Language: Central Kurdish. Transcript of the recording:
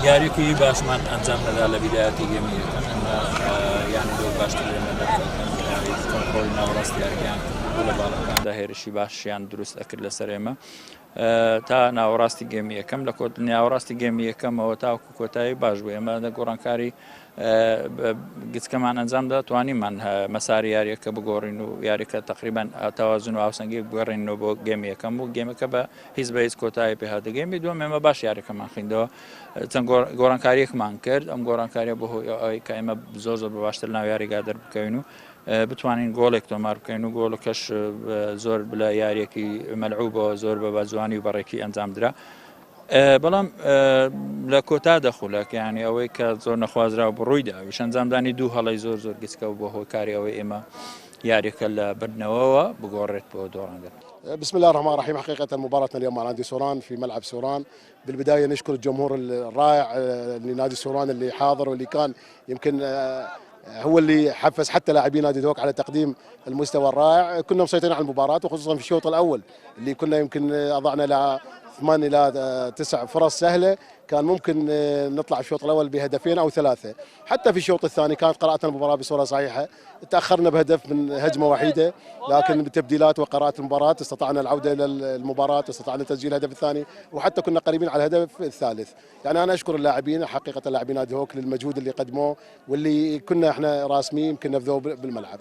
یاریکی باشمان ئەنجام نەدا لە بیدایەتی گەمی یەکەم یانی دۆ باشتر کۆنتڕۆلی ناوەڕاستی یاریەکان لە باڵەکاندا هێرشی باشیان دروست ئەکرد لەسەر ئێمە تا ناوەڕاستی گەمی یەکەم لە ناوەڕاستی گەمی یەکەمەوە تاوەکو کۆتایی باش بوو ئێمە گۆڕانکاری گچکەمان ئەنجامدا توانیمان مەساری یاریەکە بگۆڕین و یاریەکە تقریبان تەوازن و ئاوسەنگی بگەڕێنەوە بۆ گەمی یەکەم بوو گەمەکە بە هیچ بە هیچ کۆتایی پێهاتە گەمی دووەم ئێمە باش یاریەکەمان خوێندەوە چەند گۆڕانکاریەکمان کرد ئەم گۆڕانکاریە بۆ ئەوەی کە ئێمە زۆر بە باشتر ناو یاریگا دەربکەوین و بتوانین گۆڵێک تۆمار بکەین و گۆڵەکەش زۆر لە یاریەکی مەلعوبەوە زۆر بە جوانی و بەڕێکی ئەنجام درا بەڵام لە کۆتا دەخولەک یعنی ئەوەی کە زۆر نەخوازراوە بڕوویدا ویش ئەنجامدانی دوو هەڵی زۆر گچکە و بۆ هۆی کاری ئەوەی ئێمە ياريك بردنوا بقورة دوران. بسم الله الرحمن الرحيم. حقيقة مباراة اليوم مع نادي سوران في ملعب سوران. بالبداية نشكر الجمهور الرائع لنادي سوران اللي حاضر واللي كان يمكن هو اللي حفز حتى لاعبي نادي دوك على تقديم المستوى الرائع. كنا مسيطرين على المباراة وخصوصا في الشوط الأول اللي كنا يمكن أضعنا له 8 إلى 9 فرص سهلة، كان ممكن نطلع الشوط الأول بهدفين أو 3. حتى في الشوط الثاني كانت قراءة المباراة بصورة صحيحة، تأخرنا بهدف من هجمة وحيدة، لكن بالتبديلات وقراءة المباراة استطعنا العودة إلى المباراة، استطعنا تسجيل الهدف الثاني وحتى كنا قريبين على الهدف الثالث. يعني أنا أشكر اللاعبين حقيقة، لاعبين نادي هوك للمجهود اللي قدموه واللي كنا احنا راسمين يمكن نبذوه بالملعب.